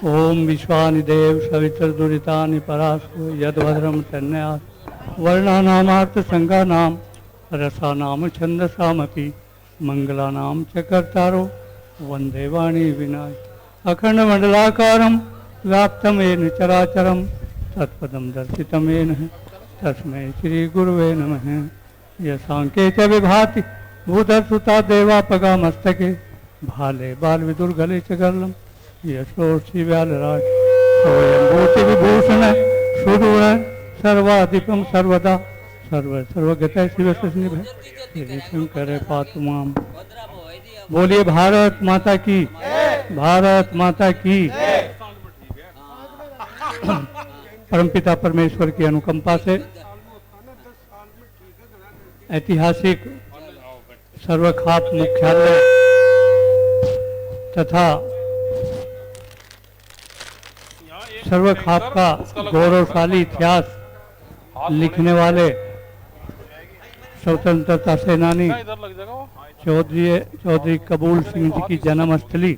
ओम विश्वानि देव सवित्र दुरितानि परासु यद्भद्रम तन्यास वर्णानामार्थ संगानाम रसानाम छंदसामपि मंगलानाम च कर्तारो वंदे वाणी विनाय अखंड मंडलाकारं व्याप्तं येन चराचरं तत्पदं दर्शितं येन तस्मै श्री गुरुवे नमः। यशांके च विभाति भूधरसुता देवापगा मस्तके भाले बाल विदुर्गले च गर्लम यशोषि व्यालराज स्वयंभूति विभूषण सुदूर सर्वाधिपम सर्वदा सर्वगत शिवनिभ श्री शंकर पातु माम। बोलिए भारत माता की, भारत माता की। परमपिता परमेश्वर की अनुकंपा से ऐतिहासिक सर्वखाप मुख्यालय तथा सर्वखाप का गौरवशाली इतिहास लिखने वाले स्वतंत्रता सेनानी चौधरी कबूल सिंह जी की जन्मस्थली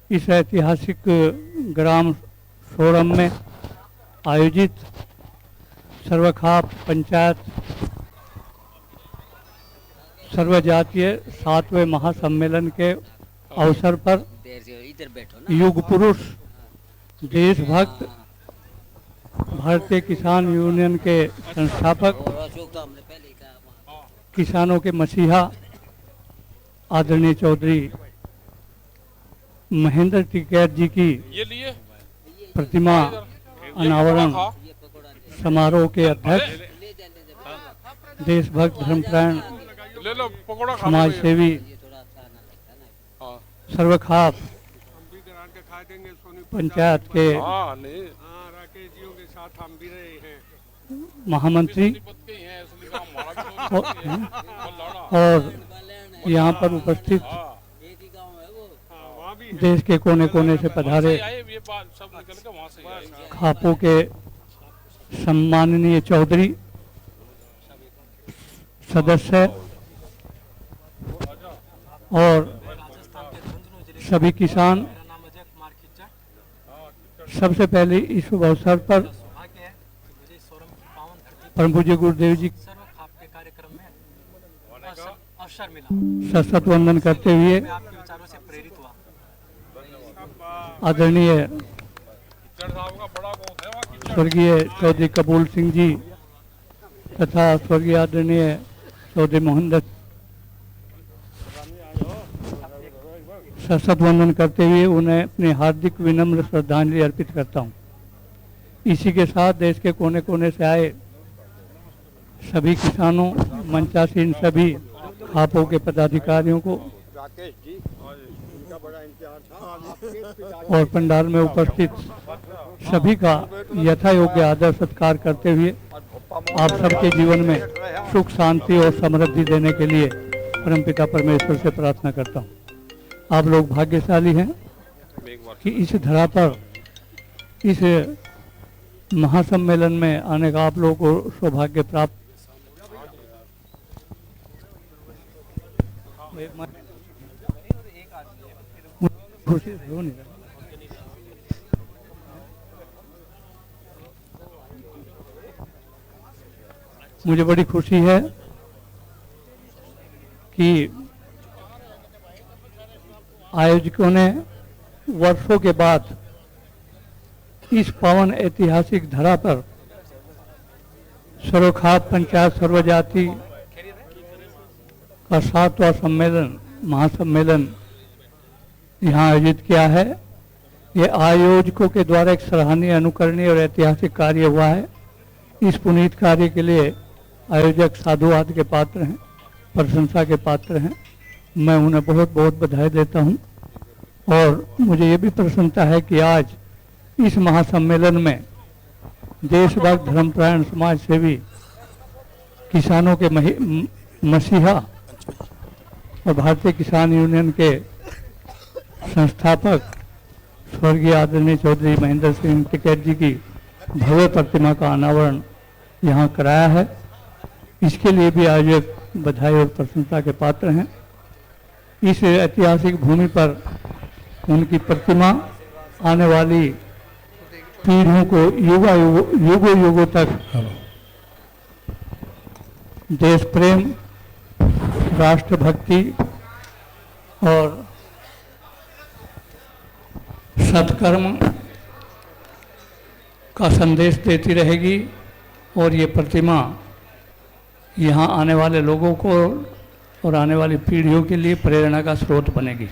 इस ऐतिहासिक ग्राम सोरम में आयोजित सर्वखाप पंचायत सर्वजातीय 7वें महासम्मेलन के अवसर पर युग पुरुष देशभक्त भारतीय किसान यूनियन के संस्थापक किसानों के मसीहा आदरणीय चौधरी महेंद्र टिकैत जी की प्रतिमा अनावरण समारोह के अध्यक्ष देशभक्त धर्मपरायण समाज सेवी सर्वखाप पंचायत के महामंत्री और यहाँ पर उपस्थित देश के कोने कोने से पधारे खापों के सम्माननीय चौधरी सदस्य और सभी किसान, सबसे पहले इस अवसर पर परम पूज्य गुरुदेव जी सशत वंदन करते हुए आदरणीय स्वर्गीय चौधरी कबूल सिंह जी तथा स्वर्गीय आदरणीय चौधरी मोहन सशत वंदन करते हुए उन्हें अपनी हार्दिक विनम्र श्रद्धांजलि अर्पित करता हूं। इसी के साथ देश के कोने कोने से आए सभी किसानों, मंचासीन सभी खापों के पदाधिकारियों को और पंडाल में उपस्थित सभी का यथा योग्य आदर सत्कार करते हुए आप सबके जीवन में सुख शांति और समृद्धि देने के लिए परमपिता परमेश्वर से प्रार्थना करता हूँ। आप लोग भाग्यशाली हैं कि इस धरा पर इस महासम्मेलन में आने का आप लोगों को सौभाग्य प्राप्त। मुझे बड़ी खुशी है कि आयोजकों ने वर्षों के बाद इस पावन ऐतिहासिक धरा पर सर्वखाप पंचायत सर्वजाति का 7वां सम्मेलन महासम्मेलन यहाँ आयोजित किया है। ये आयोजकों के द्वारा एक सराहनीय, अनुकरणीय और ऐतिहासिक कार्य हुआ है। इस पुनीत कार्य के लिए आयोजक साधुवाद के पात्र हैं, प्रशंसा के पात्र हैं। मैं उन्हें बहुत बहुत बधाई देता हूं और मुझे ये भी प्रसन्नता है कि आज इस महासम्मेलन में देशभक्त धर्मपरायण समाज सेवी किसानों के मसीहा और भारतीय किसान यूनियन के संस्थापक स्वर्गीय आदरणीय चौधरी महेंद्र सिंह टिकैत जी की भव्य प्रतिमा का अनावरण यहाँ कराया है। इसके लिए भी आयोजक बधाई और प्रशंसा के पात्र हैं। इस ऐतिहासिक भूमि पर उनकी प्रतिमा आने वाली पीढ़ियों को युगों युगों तक देश प्रेम, राष्ट्रभक्ति और सत्कर्म का संदेश देती रहेगी और ये प्रतिमा यहाँ आने वाले लोगों को और आने वाली पीढ़ियों के लिए प्रेरणा का स्रोत बनेगी।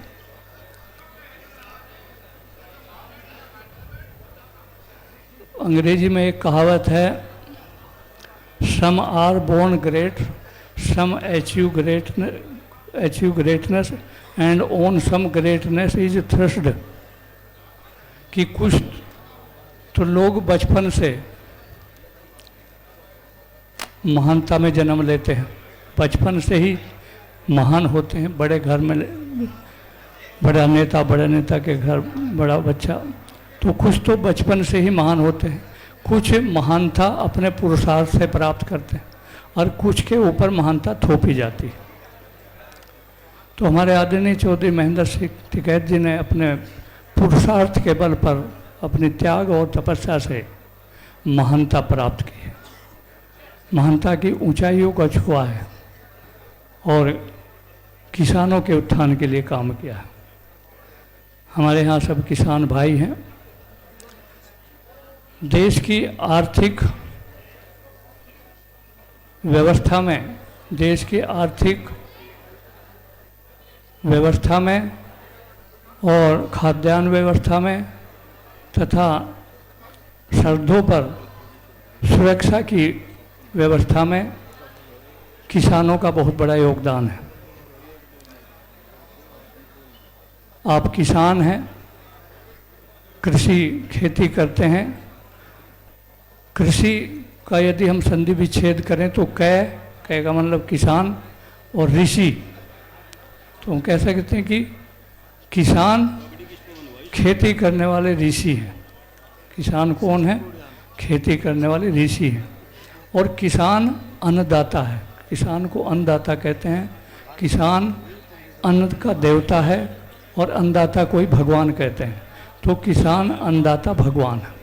अंग्रेजी में एक कहावत है, some are born great, some achieve greatness and own some greatness is thrust, कि कुछ तो लोग बचपन से महानता में जन्म लेते हैं, बचपन से ही महान होते हैं, बड़े घर में बड़े नेता के घर बड़ा बच्चा, तो कुछ तो बचपन से ही महान होते हैं, कुछ महानता अपने पुरुषार्थ से प्राप्त करते हैं और कुछ के ऊपर महानता थोपी जाती है। तो हमारे आदरणीय चौधरी महेंद्र सिंह टिकैत जी ने अपने पुरुषार्थ के बल पर अपनी त्याग और तपस्या से महानता प्राप्त की है, महानता की ऊंचाइयों को छुआ है और किसानों के उत्थान के लिए काम किया है। हमारे यहाँ सब किसान भाई हैं। देश की आर्थिक व्यवस्था में, देश की आर्थिक व्यवस्था में और खाद्यान्न व्यवस्था में तथा सरहदों पर सुरक्षा की व्यवस्था में किसानों का बहुत बड़ा योगदान है। आप किसान हैं, कृषि खेती करते हैं। कृषि का यदि हम संधि विच्छेद करें तो कै का मतलब किसान और ऋषि, तो हम कह सकते हैं कि किसान खेती करने वाले ऋषि हैं। किसान कौन है? खेती करने वाले ऋषि हैं। और किसान अन्नदाता है, किसान को अन्नदाता कहते हैं। किसान अन्न का देवता है और अन्नदाता कोई भगवान कहते हैं, तो किसान अन्नदाता भगवान है।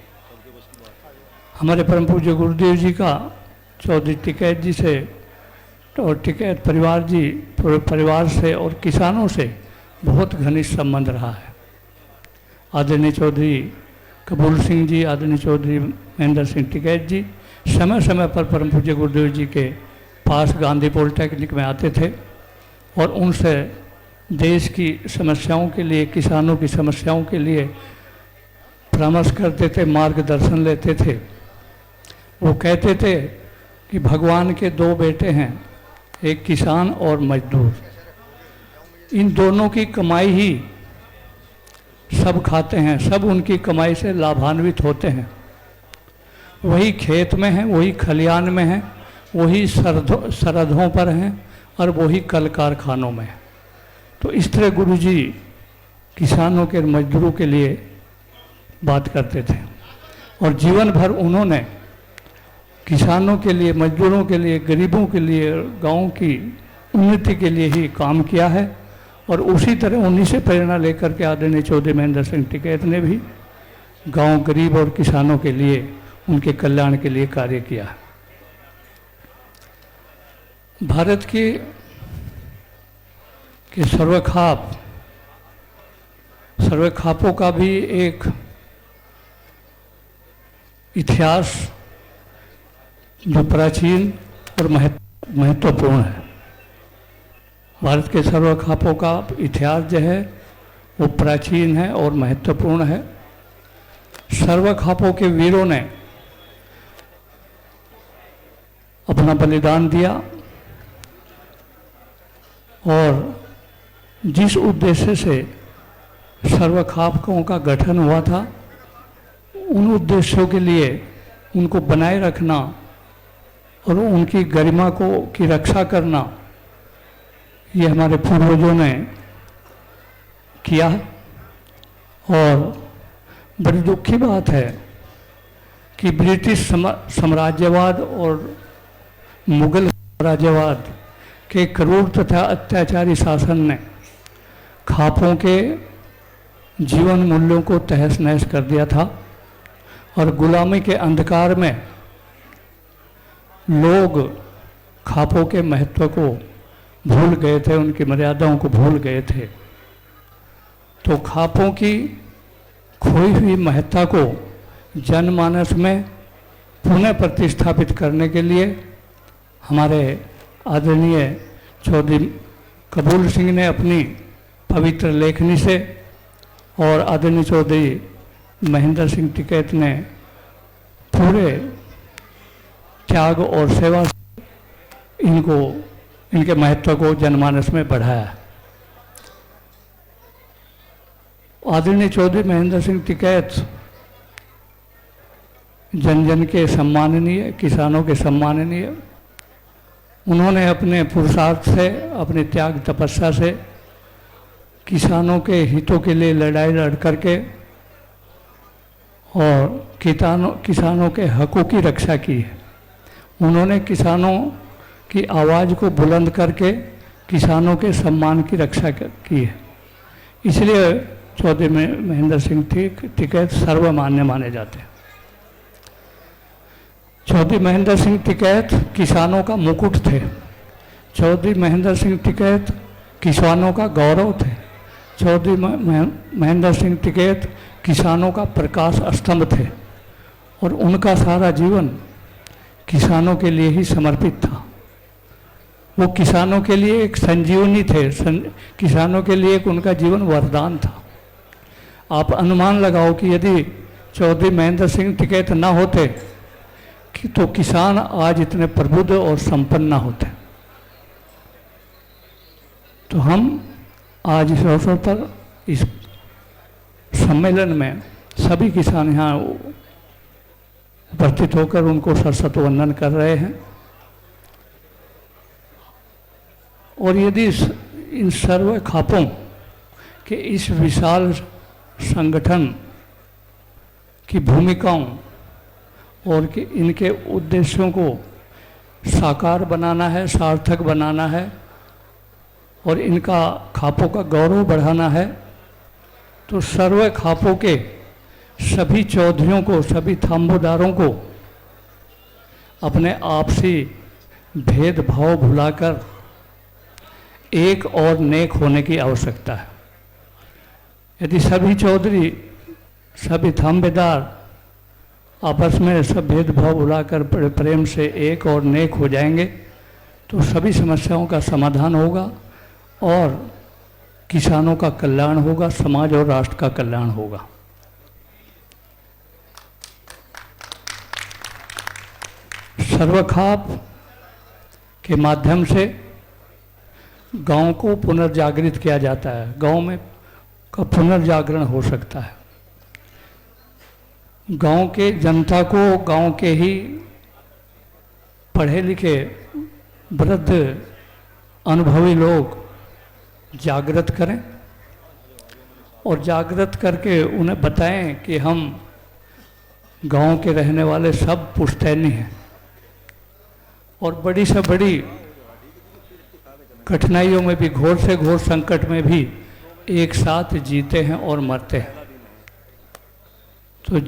हमारे परम पूज्य गुरुदेव जी का चौधरी टिकैत जी से और टिकैत परिवार से और किसानों से बहुत घनिष्ठ संबंध रहा है। आदरणीय चौधरी कपूर सिंह जी, आदरणीय चौधरी महेंद्र सिंह टिकैत जी समय समय पर परम पूज्य गुरुदेव जी के पास गांधी पॉलिटेक्निक में आते थे और उनसे देश की समस्याओं के लिए, किसानों की समस्याओं के लिए परामर्श करते थे, मार्गदर्शन लेते थे। वो कहते थे कि भगवान के दो बेटे हैं, एक किसान और मजदूर। इन दोनों की कमाई ही सब खाते हैं, सब उनकी कमाई से लाभान्वित होते हैं। वही खेत में हैं, वही खलियान में हैं, वही सरहदों पर हैं और वही कल कारखानों में। तो इस तरह गुरुजी किसानों के, मजदूरों के लिए बात करते थे और जीवन भर उन्होंने किसानों के लिए, मजदूरों के लिए, गरीबों के लिए, गांव की उन्नति के लिए ही काम किया है। और उसी तरह उन्हीं से प्रेरणा लेकर के आदरणीय चौधरी महेंद्र सिंह टिकैत ने भी गांव, गरीब और किसानों के लिए, उनके कल्याण के लिए कार्य किया। भारत के सर्वखापों का भी एक इतिहास जो प्राचीन और महत्वपूर्ण है। भारत के सर्वखापों का इतिहास जो है वो प्राचीन है और महत्वपूर्ण है। सर्वखापों के वीरों ने अपना बलिदान दिया और जिस उद्देश्य से सर्वखापों का गठन हुआ था, उन उद्देश्यों के लिए उनको बनाए रखना और उनकी गरिमा की रक्षा करना, ये हमारे पूर्वजों ने किया। और बड़ी दुख की बात है कि ब्रिटिश साम्राज्यवाद और मुगल साम्राज्यवाद के क्रूर तथा अत्याचारी शासन ने खापों के जीवन मूल्यों को तहस नहस कर दिया था और गुलामी के अंधकार में लोग खापों के महत्व को भूल गए थे, उनकी मर्यादाओं को भूल गए थे। तो खापों की खोई हुई महत्ता को जनमानस में पुनः प्रतिस्थापित करने के लिए हमारे आदरणीय चौधरी कबूल सिंह ने अपनी पवित्र लेखनी से और आदरणीय चौधरी महेंद्र सिंह टिकैत ने पूरे त्याग और सेवा से इनके महत्व को जनमानस में बढ़ाया। आदरणीय चौधरी महेंद्र सिंह टिकैत जन जन के सम्माननीय, किसानों के सम्माननीय, उन्होंने अपने पुरुषार्थ से, अपने त्याग तपस्या से किसानों के हितों के लिए लड़ाई लड़ करके और किसानों के हकों की रक्षा की है। उन्होंने किसानों की आवाज़ को बुलंद करके किसानों के सम्मान की रक्षा की है। इसलिए चौधरी महेंद्र सिंह टिकैत सर्वमान्य माने जाते हैं। चौधरी महेंद्र सिंह टिकैत किसानों का मुकुट थे। चौधरी महेंद्र सिंह टिकैत किसानों का गौरव थे। चौधरी महेंद्र सिंह टिकैत किसानों का प्रकाश स्तंभ थे और उनका सारा जीवन किसानों के लिए ही समर्पित था। वो किसानों के लिए एक संजीवनी थे, किसानों के लिए एक उनका जीवन वरदान था। आप अनुमान लगाओ कि यदि चौधरी महेंद्र सिंह टिकैत ना होते तो किसान आज इतने प्रबुद्ध और संपन्न ना होते। तो हम आज इस अवसर पर इस सम्मेलन में सभी किसान यहाँ उपस्थित होकर उनको सरस्वत वंदन कर रहे हैं। और यदि इन सर्व खापों के इस विशाल संगठन की भूमिकाओं और कि इनके उद्देश्यों को साकार बनाना है, सार्थक बनाना है और इनका खापों का गौरव बढ़ाना है, तो सर्व खापों के सभी चौधरियों को, सभी थाम्बोदारों को अपने आपसी भेदभाव भुलाकर एक और नेक होने की आवश्यकता है। यदि सभी चौधरी, सभी थाम्बेदार आपस में सब भेदभाव भुलाकर प्रेम से एक और नेक हो जाएंगे तो सभी समस्याओं का समाधान होगा और किसानों का कल्याण होगा, समाज और राष्ट्र का कल्याण होगा। सर्वखाप के माध्यम से गांव को पुनर्जागृत किया जाता है, गांव में का पुनर्जागरण हो सकता है। गांव के जनता को गांव के ही पढ़े लिखे वृद्ध अनुभवी लोग जागृत करें और जागृत करके उन्हें बताएं कि हम गांव के रहने वाले सब पुश्तैनी हैं और बड़ी से बड़ी कठिनाइयों में भी, घोर से घोर संकट में भी एक साथ जीते हैं और मरते हैं। तो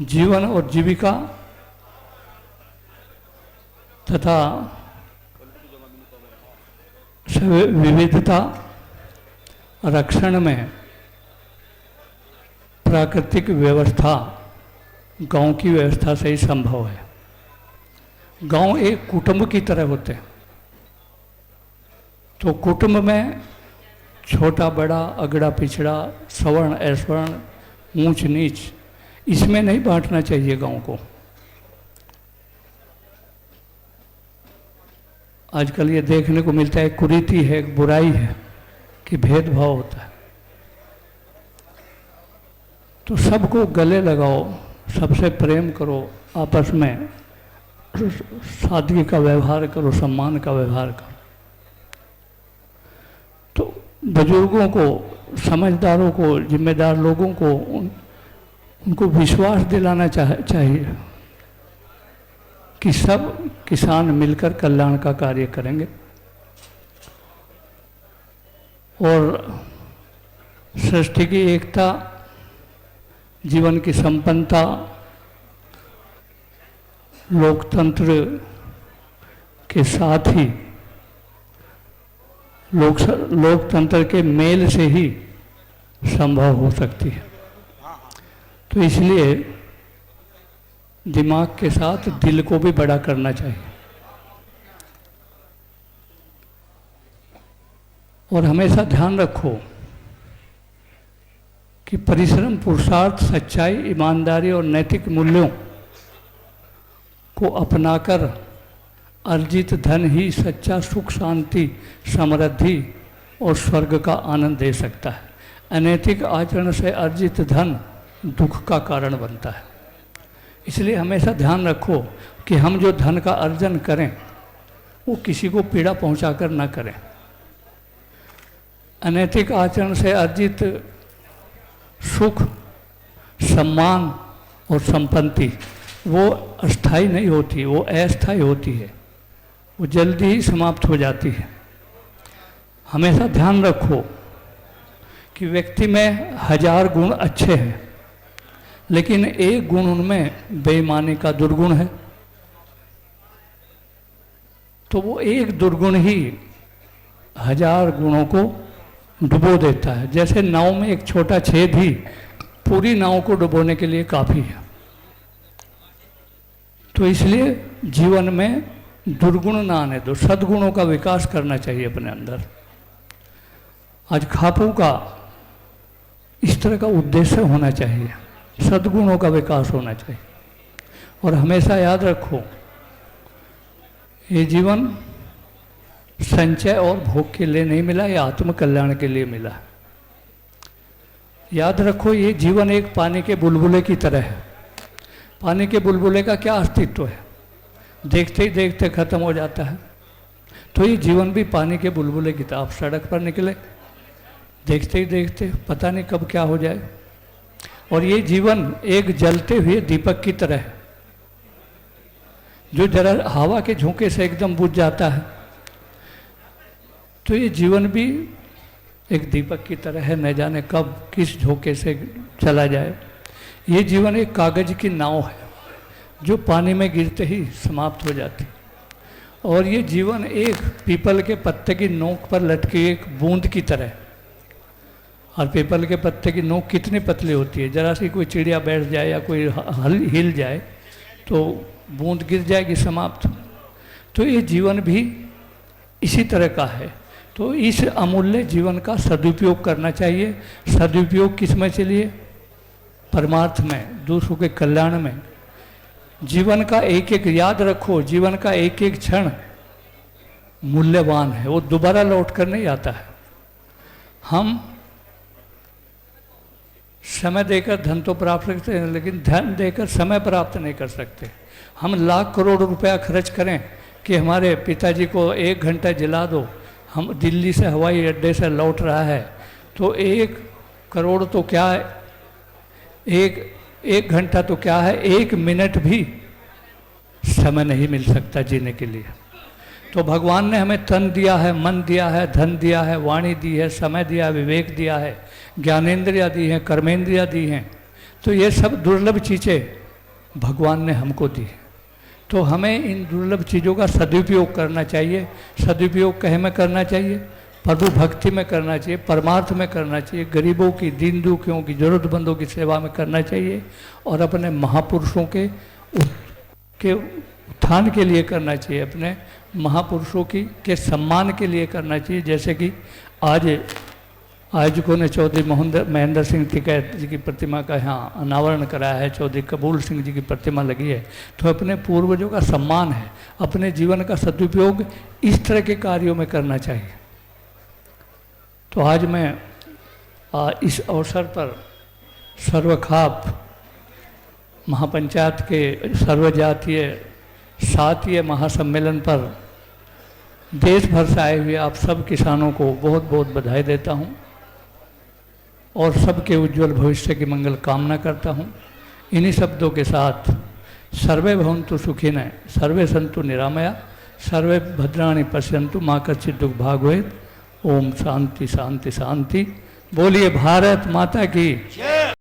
जीवन और जीविका तथा विविधता रक्षण में प्राकृतिक व्यवस्था गांव की व्यवस्था से ही संभव है। गांव एक कुटुंब की तरह होते हैं। तो कुटुंब में छोटा बड़ा, अगड़ा पिछड़ा, सवर्ण असवर्ण, ऊंच नीच, इसमें नहीं बांटना चाहिए गांव को। आजकल ये देखने को मिलता है, कुरीति है, एक बुराई है कि भेदभाव होता है। तो सबको गले लगाओ, सबसे प्रेम करो, आपस में सादगी का व्यवहार करो, सम्मान का व्यवहार करो। तो बुजुर्गों को, समझदारों को, जिम्मेदार लोगों को उनको विश्वास दिलाना चाहिए कि सब किसान मिलकर कल्याण का कार्य करेंगे। और सृष्टि की एकता, जीवन की संपन्नता, लोकतंत्र के साथ ही लोकतंत्र के मेल से ही संभव हो सकती है। तो इसलिए दिमाग के साथ दिल को भी बड़ा करना चाहिए और हमेशा ध्यान रखो कि परिश्रम, पुरुषार्थ, सच्चाई, ईमानदारी और नैतिक मूल्यों को अपनाकर अर्जित धन ही सच्चा सुख, शांति, समृद्धि और स्वर्ग का आनंद दे सकता है। अनैतिक आचरण से अर्जित धन दुख का कारण बनता है। इसलिए हमेशा ध्यान रखो कि हम जो धन का अर्जन करें वो किसी को पीड़ा पहुंचाकर न करें। अनैतिक आचरण से अर्जित सुख, सम्मान और संपत्ति वो अस्थायी नहीं होती, वो अस्थायी होती है, वो जल्दी ही समाप्त हो जाती है। हमेशा ध्यान रखो कि व्यक्ति में 1000 गुण अच्छे हैं, लेकिन एक गुण उनमें बेईमानी का दुर्गुण है। तो वो एक दुर्गुण ही 1000 गुणों को डुबो देता है। जैसे नाव में एक छोटा छेद ही पूरी नाव को डुबोने के लिए काफ़ी है। तो इसलिए जीवन में दुर्गुण ना आने दो, सद्गुणों का विकास करना चाहिए अपने अंदर। आज खापू का इस तरह का उद्देश्य होना चाहिए, सद्गुणों का विकास होना चाहिए। और हमेशा याद रखो ये जीवन संचय और भोग के लिए नहीं मिला, ये आत्म कल्याण के लिए मिला। याद रखो ये जीवन एक पानी के बुलबुले की तरह है। पानी के बुलबुले का क्या अस्तित्व है, देखते ही देखते खत्म हो जाता है। तो ये जीवन भी पानी के बुलबुले की तरह, आप सड़क पर निकले, देखते ही देखते पता नहीं कब क्या हो जाए। और ये जीवन एक जलते हुए दीपक की तरह है, जो जरा हवा के झोंके से एकदम बुझ जाता है। तो ये जीवन भी एक दीपक की तरह है, न जाने कब किस झोंके से चला जाए। ये जीवन एक कागज की नाव है जो पानी में गिरते ही समाप्त हो जाती। और ये जीवन एक पीपल के पत्ते की नोक पर लटकी एक बूंद की तरह है। और पीपल के पत्ते की नोक कितनी पतली होती है, जरा सी कोई चिड़िया बैठ जाए या कोई हिल जाए तो बूंद गिर जाएगी, समाप्त। तो ये जीवन भी इसी तरह का है। तो इस अमूल्य जीवन का सदुपयोग करना चाहिए। सदुपयोग किस में चलिए, परमार्थ में, दूसरों के कल्याण में। जीवन का एक एक, याद रखो, जीवन का एक एक क्षण मूल्यवान है, वो दोबारा लौट कर नहीं आता है। हम समय देकर धन तो प्राप्त करते हैं, लेकिन धन देकर समय प्राप्त नहीं कर सकते। हम लाख करोड़ रुपया खर्च करें कि हमारे पिताजी को 1 घंटा जिला दो, हम दिल्ली से हवाई अड्डे से लौट रहा है, तो 1 करोड़ तो क्या है, एक घंटा तो क्या है, 1 मिनट भी समय नहीं मिल सकता जीने के लिए। तो भगवान ने हमें तन दिया है, मन दिया है, धन दिया है, वाणी दी है, समय दिया है, विवेक दिया है, ज्ञानेंद्रियाँ दी हैं, कर्मेंद्रियाँ दी हैं। तो ये सब दुर्लभ चीज़ें भगवान ने हमको दी है। तो हमें इन दुर्लभ चीज़ों का सदुपयोग करना चाहिए। सदुपयोग कहे में करना चाहिए, प्रभु भक्ति में करना चाहिए, परमार्थ में करना चाहिए, गरीबों की, दीन दुखियों की, जरूरतमंदों की सेवा में करना चाहिए, और अपने महापुरुषों के उत्थान के लिए करना चाहिए, अपने महापुरुषों के सम्मान के लिए करना चाहिए। जैसे कि आज आयोजकों ने चौधरी महेंद्र सिंह टिकैत जी की प्रतिमा का यहाँ अनावरण कराया है, चौधरी कबूल सिंह जी की प्रतिमा लगी है। तो अपने पूर्वजों का सम्मान है, अपने जीवन का सदुपयोग इस तरह के कार्यों में करना चाहिए। तो आज मैं इस अवसर पर सर्वखाप महापंचायत के सर्वजातीय 7वें महासम्मेलन पर देश भर से आए हुए आप सब किसानों को बहुत बहुत बधाई देता हूँ और सबके उज्जवल भविष्य की मंगल कामना करता हूँ। इन्हीं शब्दों के साथ सर्वे भवन्तु सुखिनः, सर्वे सन्तु निरामया, सर्वे भद्राणि पश्यन्तु, मा कश्चित् दुःखभाग् भवेत्। ओम शांति शांति शांति। बोलिए भारत माता की।